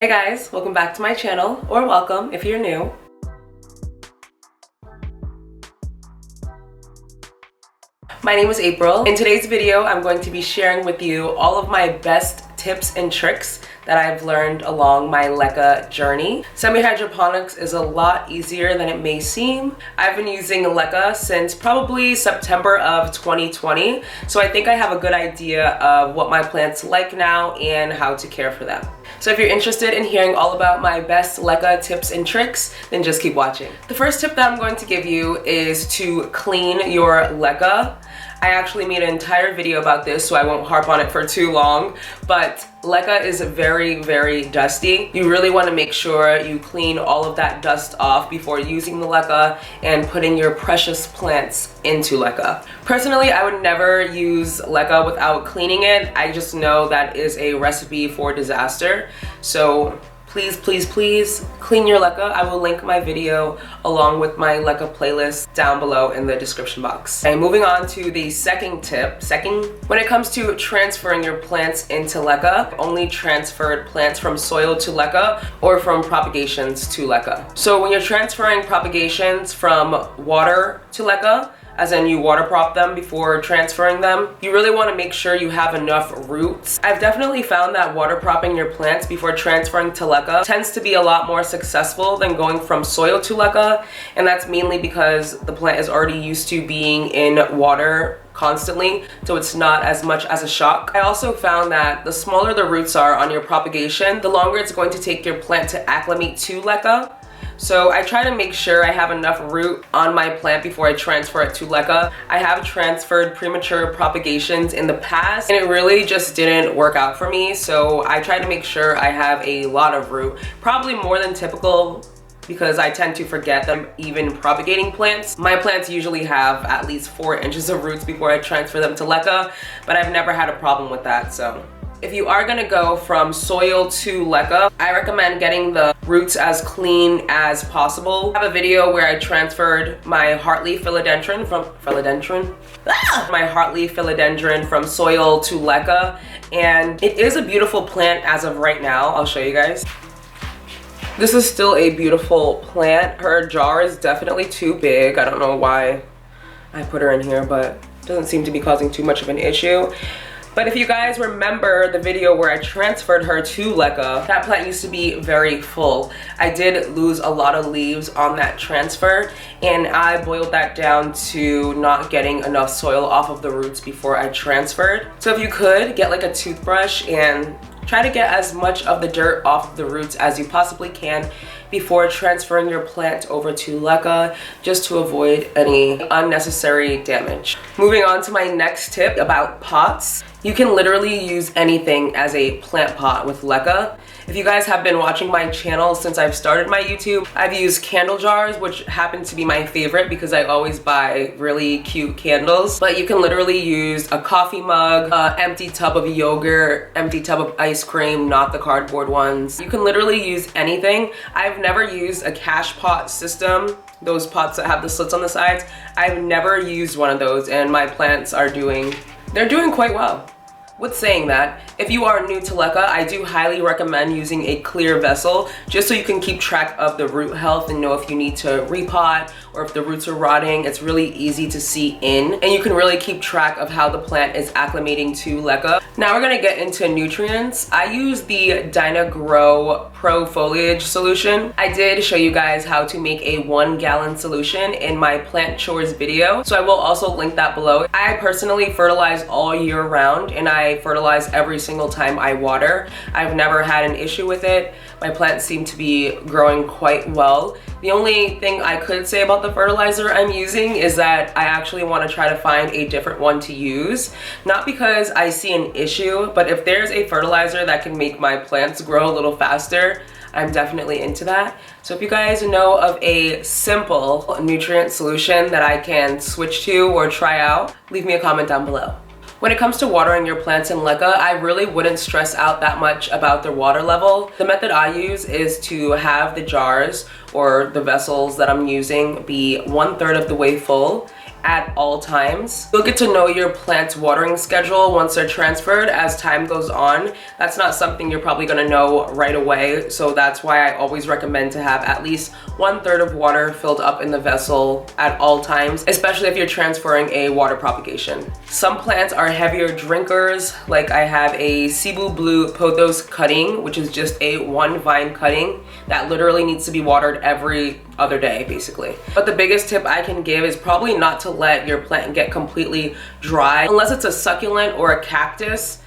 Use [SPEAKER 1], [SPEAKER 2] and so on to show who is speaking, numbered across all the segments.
[SPEAKER 1] Hey guys, welcome back to my channel, or welcome if you're new. My name is April. In today's video, I'm going to be sharing with you all of my best tips and tricks that I've learned along my LECA journey. Semi-hydroponics is a lot easier than it may seem. I've been using LECA since probably September of 2020, so I think I have a good idea of what my plants like now and how to care for them. So if you're interested in hearing all about my best LECA tips and tricks, then just keep watching. The first tip that I'm going to give you is to clean your LECA. I actually made an entire video about this, so I won't harp on it for too long, but LECA is very, very dusty. You really want to make sure you clean all of that dust off before using the LECA and putting your precious plants into LECA. Personally, I would never use LECA without cleaning it. I just know that is a recipe for disaster. So please, please, please clean your LECA. I will link my video along with my LECA playlist down below in the description box. And moving on to the second tip. When it comes to transferring your plants into LECA, I've only transferred plants from soil to LECA or from propagations to LECA. So when you're transferring propagations from water to LECA, as in you water prop them before transferring them, you really want to make sure you have enough roots. I've definitely found that water propping your plants before transferring to LECA tends to be a lot more successful than going from soil to LECA, and that's mainly because the plant is already used to being in water constantly, so it's not as much as a shock. I also found that the smaller the roots are on your propagation, the longer it's going to take your plant to acclimate to LECA. So I try to make sure I have enough root on my plant before I transfer it to LECA. I have transferred premature propagations in the past and it really just didn't work out for me. So I try to make sure I have a lot of root, probably more than typical, because I tend to forget that I'm even propagating plants. My plants usually have at least 4 inches of roots before I transfer them to LECA, but I've never had a problem with that. So if you are gonna go from soil to LECA, I recommend getting the roots as clean as possible. I have a video where I transferred my heartleaf philodendron from soil to LECA, and it is a beautiful plant as of right now. I'll show you guys. This is still a beautiful plant. Her jar is definitely too big. I don't know why I put her in here, but it doesn't seem to be causing too much of an issue. But if you guys remember the video where I transferred her to LECA, that plant used to be very full. I did lose a lot of leaves on that transfer, and I boiled that down to not getting enough soil off of the roots before I transferred. So if you could, get like a toothbrush and try to get as much of the dirt off of the roots as you possibly can before transferring your plant over to LECA, just to avoid any unnecessary damage. Moving on to my next tip about pots. You can literally use anything as a plant pot with LECA. If you guys have been watching my channel since I've started my YouTube, I've used candle jars, which happen to be my favorite because I always buy really cute candles. But you can literally use a coffee mug, empty tub of yogurt, empty tub of ice cream, not the cardboard ones. You can literally use anything. I've never used a cash pot system, those pots that have the slits on the sides. I've never used one of those, and my plants are doing quite well. With saying that, if you are new to LECA, I do highly recommend using a clear vessel just so you can keep track of the root health and know if you need to repot or if the roots are rotting. It's really easy to see in, and you can really keep track of how the plant is acclimating to LECA. Now we're gonna get into nutrients. I use the Dynagrow Pro Foliage solution. I did show you guys how to make a 1-gallon solution in my plant chores video, so I will also link that below. I personally fertilize all year round, and I fertilize every single time I water. I've never had an issue with it. My plants seem to be growing quite well. The only thing I could say about the fertilizer I'm using is that I actually want to try to find a different one to use. Not because I see an issue, but if there's a fertilizer that can make my plants grow a little faster, I'm definitely into that. So if you guys know of a simple nutrient solution that I can switch to or try out, leave me a comment down below. When it comes to watering your plants in LECA, I really wouldn't stress out that much about their water level. The method I use is to have the jars or the vessels that I'm using be 1/3 of the way full at all times. You'll get to know your plant's watering schedule once they're transferred as time goes on. That's not something you're probably gonna know right away, so that's why I always recommend to have at least 1/3 of water filled up in the vessel at all times, especially if you're transferring a water propagation. Some plants are heavier drinkers, like I have a Cebu Blue Pothos cutting, which is just a 1 vine cutting that literally needs to be watered every other day, basically. But the biggest tip I can give is probably not to let your plant get completely dry. Unless it's a succulent or a cactus,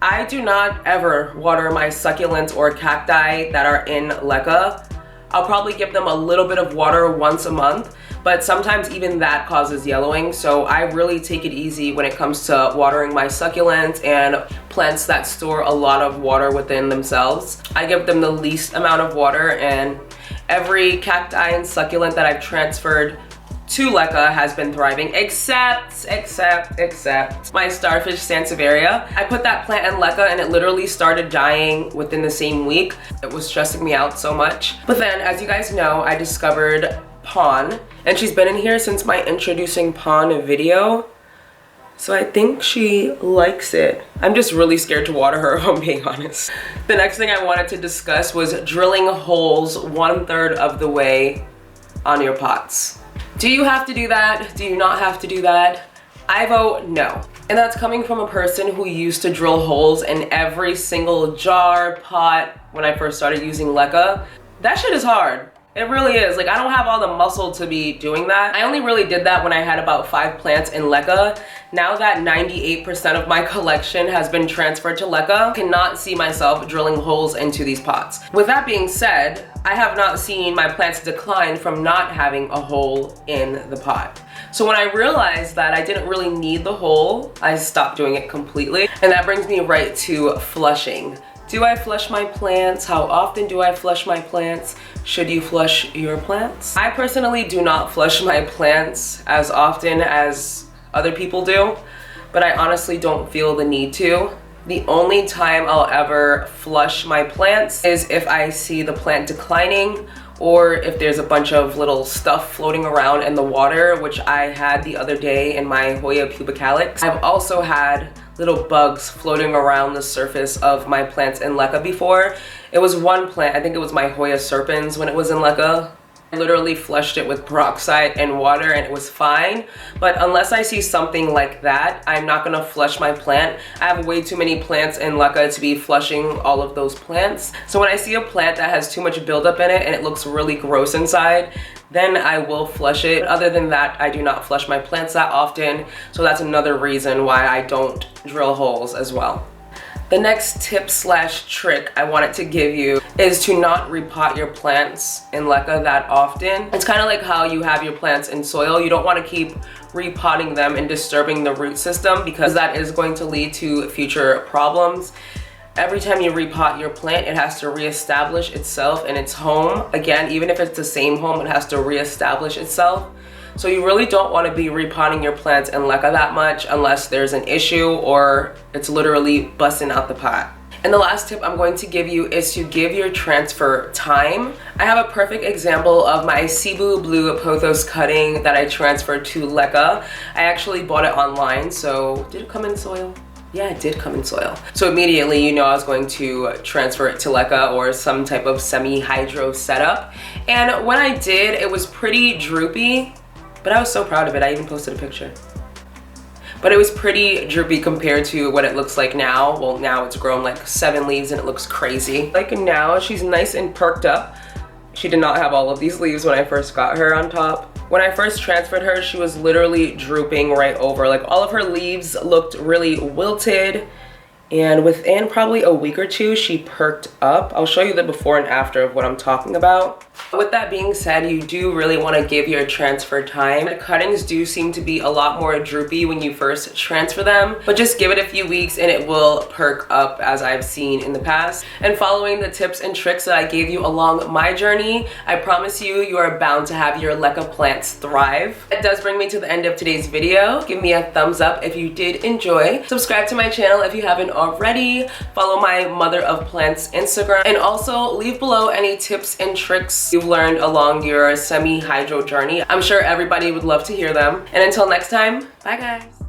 [SPEAKER 1] I do not ever water my succulents or cacti that are in LECA. I'll probably give them a little bit of water once a month, but sometimes even that causes yellowing, so I really take it easy when it comes to watering my succulents and plants that store a lot of water within themselves. I give them the least amount of water, and every cacti and succulent that I've transferred to LECA has been thriving, except my starfish sansevieria. I put that plant in LECA and it literally started dying within the same week. It was stressing me out so much. But then, as you guys know, I discovered Pawn, and she's been in here since my introducing Pawn video. So I think she likes it. I'm just really scared to water her, if I'm being honest. The next thing I wanted to discuss was drilling holes 1/3 of the way on your pots. Do you have to do that? Do you not have to do that? I vote no. And that's coming from a person who used to drill holes in every single jar, pot, when I first started using LECA. That shit is hard. It really is. Like, I don't have all the muscle to be doing that. I only really did that when I had about 5 plants in LECA. Now that 98% of my collection has been transferred to LECA, I cannot see myself drilling holes into these pots. With that being said, I have not seen my plants decline from not having a hole in the pot. So when I realized that I didn't really need the hole, I stopped doing it completely. And that brings me right to flushing. Do I flush my plants? How often do I flush my plants? Should you flush your plants? I personally do not flush my plants as often as other people do, but I honestly don't feel the need to. The only time I'll ever flush my plants is if I see the plant declining, or if there's a bunch of little stuff floating around in the water, which I had the other day in my Hoya pubicalis. I've also had little bugs floating around the surface of my plants in LECA before. It was one plant, I think it was my Hoya serpens when it was in LECA. I literally flushed it with peroxide and water and it was fine. But unless I see something like that, I'm not gonna flush my plant. I have way too many plants in LECA to be flushing all of those plants. So when I see a plant that has too much buildup in it and it looks really gross inside, then I will flush it. Other than that, I do not flush my plants that often. So that's another reason why I don't drill holes as well. The next tip slash trick I wanted to give you is to not repot your plants in LECA that often. It's kind of like how you have your plants in soil. You don't want to keep repotting them and disturbing the root system, because that is going to lead to future problems. Every time you repot your plant, it has to reestablish itself in its home. Again, even if it's the same home, it has to reestablish itself. So you really don't want to be repotting your plants in LECA that much unless there's an issue or it's literally busting out the pot. And the last tip I'm going to give you is to give your transfer time. I have a perfect example of my Cebu Blue Pothos cutting that I transferred to LECA. I actually bought it online, so did it come in soil? Yeah, it did come in soil. So immediately, you know, I was going to transfer it to LECA or some type of semi-hydro setup. And when I did, it was pretty droopy, but I was so proud of it. I even posted a picture. But it was pretty droopy compared to what it looks like now. Well, now it's grown like 7 leaves and it looks crazy. Like now, she's nice and perked up. She did not have all of these leaves when I first got her on top. When I first transferred her, she was literally drooping right over. Like all of her leaves looked really wilted. And within probably a week or two, she perked up. I'll show you the before and after of what I'm talking about. With that being said, you do really want to give your transfer time. The cuttings do seem to be a lot more droopy when you first transfer them, but just give it a few weeks and it will perk up, as I've seen in the past. And following the tips and tricks that I gave you along my journey, I promise you, you are bound to have your LECA plants thrive. That does bring me to the end of today's video. Give me a thumbs up if you did enjoy. Subscribe to my channel if you haven't already. Follow my Mother of Plants Instagram, and also leave below any tips and tricks tips you've learned along your semi-hydro journey. I'm sure everybody would love to hear them. And until next time, bye guys.